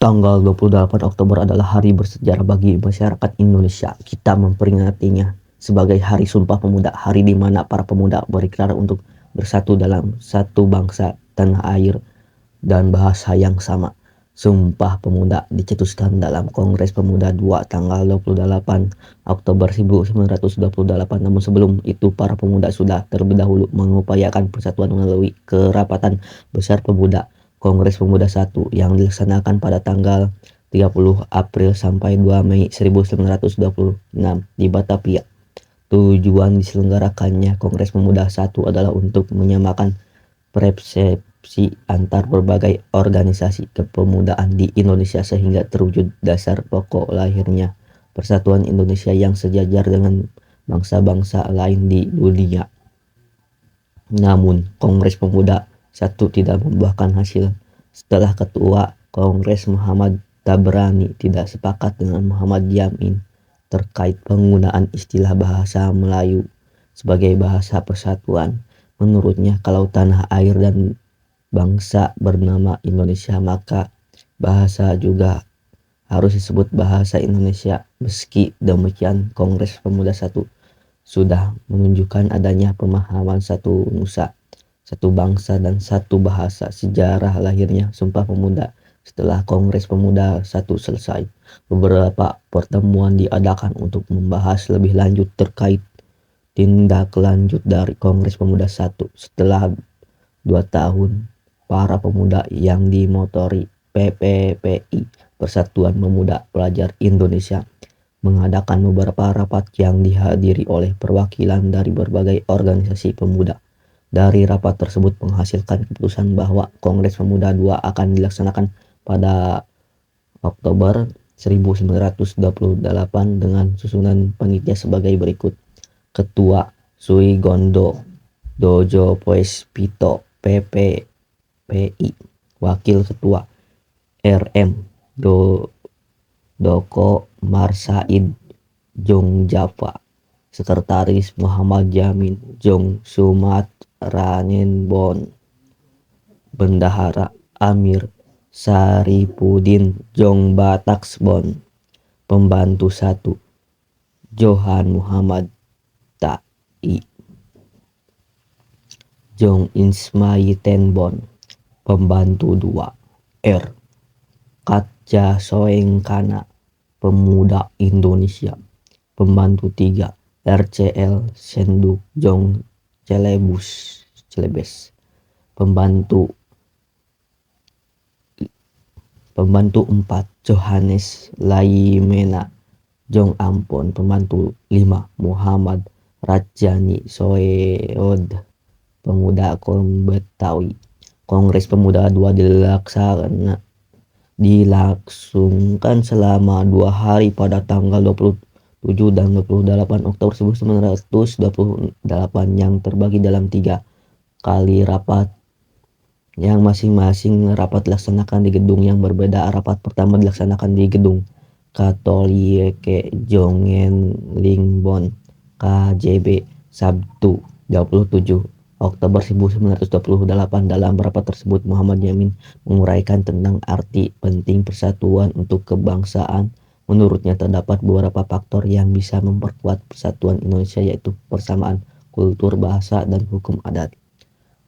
Tanggal 28 Oktober adalah hari bersejarah bagi masyarakat Indonesia. Kita memperingatinya sebagai Hari Sumpah Pemuda, hari di mana para pemuda berikrar untuk bersatu dalam satu bangsa, tanah air, dan bahasa yang sama. Sumpah Pemuda dicetuskan dalam Kongres Pemuda II tanggal 28 Oktober 1928. Namun sebelum itu para pemuda sudah terlebih dahulu mengupayakan persatuan melalui kerapatan besar pemuda Kongres Pemuda I yang dilaksanakan pada tanggal 30 April sampai 2 Mei 1926 di Batavia. Tujuan diselenggarakannya Kongres Pemuda I adalah untuk menyamakan persepsi antar berbagai organisasi kepemudaan di Indonesia sehingga terwujud dasar pokok lahirnya persatuan Indonesia yang sejajar dengan bangsa-bangsa lain di dunia. Namun, Kongres Pemuda I tidak membuahkan hasil setelah Ketua Kongres Muhammad Tabrani tidak sepakat dengan Muhammad Yamin terkait penggunaan istilah bahasa Melayu sebagai bahasa persatuan. Menurutnya, kalau tanah air dan bangsa bernama Indonesia, maka bahasa juga harus disebut bahasa Indonesia. Meski demikian, Kongres Pemuda I sudah menunjukkan adanya pemahaman satu nusa, satu bangsa, dan satu bahasa. Sejarah lahirnya Sumpah Pemuda. Setelah Kongres Pemuda I selesai, beberapa pertemuan diadakan untuk membahas lebih lanjut terkait tindak lanjut dari Kongres Pemuda I. Setelah 2 tahun, para pemuda yang dimotori PPPI, Persatuan Pemuda Pelajar Indonesia, mengadakan beberapa rapat yang dihadiri oleh perwakilan dari berbagai organisasi pemuda. Dari rapat tersebut menghasilkan keputusan bahwa Kongres Pemuda II akan dilaksanakan pada Oktober 1928 dengan susunan panitia sebagai berikut. Ketua Suigondo Dojo Puespito PPPI. Wakil Ketua RM Doko Marsaid Jong Java. Sekretaris Muhammad Jamin Jong Sumatranenbon. Bendahara Amir Saripudin Jong Bataksbon. Pembantu 1 Johan Muhammad Tai Jong Insmaitenbon. Pembantu 2 R Katja Soengkana Pemuda Indonesia. Pembantu 3 RCL Senduk Jong Celebes. Pembantu 4 Johannes Laimena Jong Ampon. Pembantu 5 Muhammad Rajani Soeod Pemuda Kombetawi. Kongres Pemuda II dilangsungkan selama 2 hari pada tanggal 27 dan 28 Oktober 1928 yang terbagi dalam 3 kali rapat yang masing-masing rapat dilaksanakan di gedung yang berbeda. Rapat pertama dilaksanakan di gedung Katolike Jongenlingbon KJB Sabtu 27 Oktober 1928. Dalam rapat tersebut Muhammad Yamin menguraikan tentang arti penting persatuan untuk kebangsaan. Menurutnya terdapat beberapa faktor yang bisa memperkuat persatuan Indonesia, yaitu persamaan kultur, bahasa, dan hukum adat.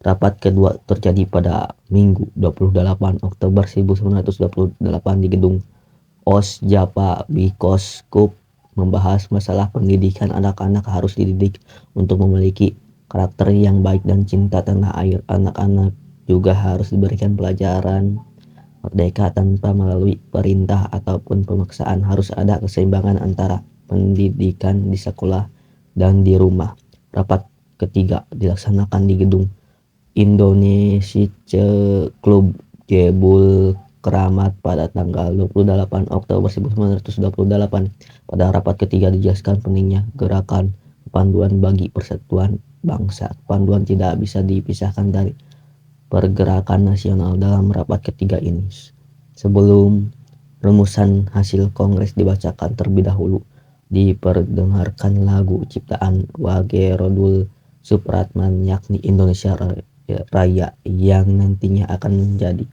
Rapat kedua terjadi pada Minggu 28 Oktober 1928 di gedung Osjapa Bikoskup, membahas masalah pendidikan. Anak-anak harus dididik untuk memiliki karakter yang baik dan cinta tanah air. Anak-anak juga harus diberikan pelajaran merdeka tanpa melalui perintah ataupun pemaksaan. Harus ada keseimbangan antara pendidikan di sekolah dan di rumah. Rapat ketiga dilaksanakan di gedung Indonesia Club Jebul Keramat pada tanggal 28 Oktober 1928. Pada rapat ketiga dijelaskan pentingnya gerakan kepanduan bagi persatuan bangsa. Kepanduan tidak bisa dipisahkan dari pergerakan nasional. Dalam rapat ketiga ini, sebelum rumusan hasil kongres dibacakan, terlebih dahulu diperdengarkan lagu ciptaan Wagerodul Supratman, yakni Indonesia Raya, yang nantinya akan menjadi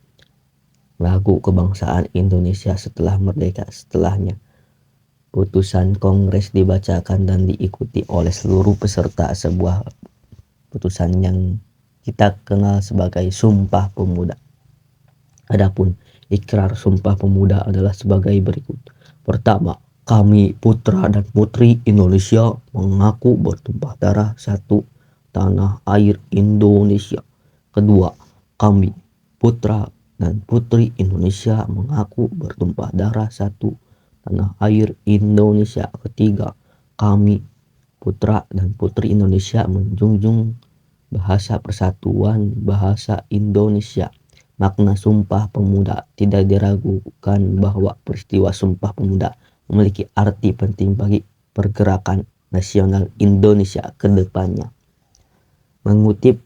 lagu kebangsaan Indonesia setelah merdeka. Setelahnya, putusan Kongres dibacakan dan diikuti oleh seluruh peserta, sebuah putusan yang kita kenal sebagai Sumpah Pemuda. Adapun ikrar Sumpah Pemuda adalah sebagai berikut. Pertama, kami putra dan putri Indonesia mengaku bertumpah darah satu tanah air Indonesia. Kedua, kami putra dan putri Indonesia mengaku bertumpah darah satu tanah air Indonesia. Ketiga, kami putra dan putri Indonesia menjunjung bahasa persatuan bahasa Indonesia. Makna Sumpah Pemuda tidak diragukan bahwa peristiwa Sumpah Pemuda memiliki arti penting bagi pergerakan nasional Indonesia ke depannya. Mengutip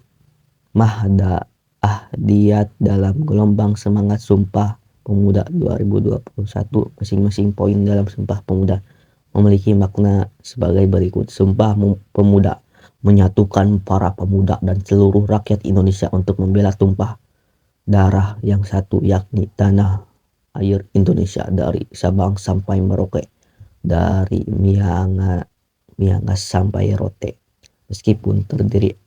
Mahda Ahdiyat dalam gelombang semangat Sumpah Pemuda 2021, masing-masing poin dalam Sumpah Pemuda memiliki makna sebagai berikut. Sumpah Pemuda menyatukan para pemuda dan seluruh rakyat Indonesia untuk membela tumpah darah yang satu, yakni tanah air Indonesia dari Sabang sampai Merauke, dari Miangas sampai Rote. Meskipun terdiri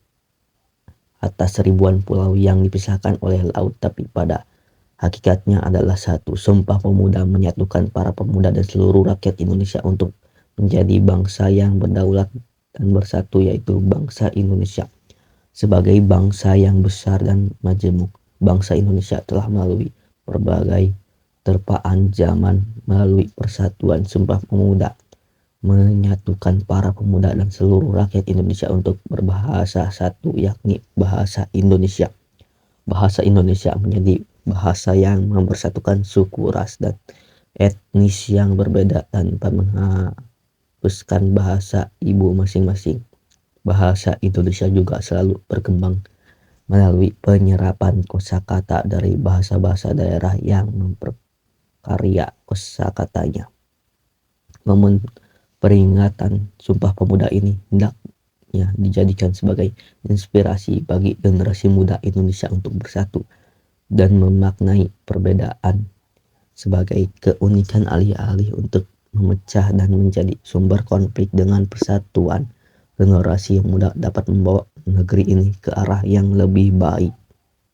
atas ribuan pulau yang dipisahkan oleh laut, tapi pada hakikatnya adalah satu. Sumpah Pemuda menyatukan para pemuda dan seluruh rakyat Indonesia untuk menjadi bangsa yang berdaulat dan bersatu, yaitu bangsa Indonesia. Sebagai bangsa yang besar dan majemuk, bangsa Indonesia telah melalui berbagai terpaan zaman. Melalui persatuan Sumpah Pemuda menyatukan para pemuda dan seluruh rakyat Indonesia untuk berbahasa satu, yakni bahasa Indonesia. Bahasa Indonesia menjadi bahasa yang mempersatukan suku, ras, dan etnis yang berbeda tanpa menghapuskan bahasa ibu masing-masing. Bahasa Indonesia juga selalu berkembang melalui penyerapan kosakata dari bahasa-bahasa daerah yang memperkarya kosakatanya. Momen peringatan Sumpah Pemuda ini hendaknya dijadikan sebagai inspirasi bagi generasi muda Indonesia untuk bersatu dan memaknai perbedaan sebagai keunikan, alih-alih untuk memecah dan menjadi sumber konflik. Dengan persatuan, generasi yang muda dapat membawa negeri ini ke arah yang lebih baik.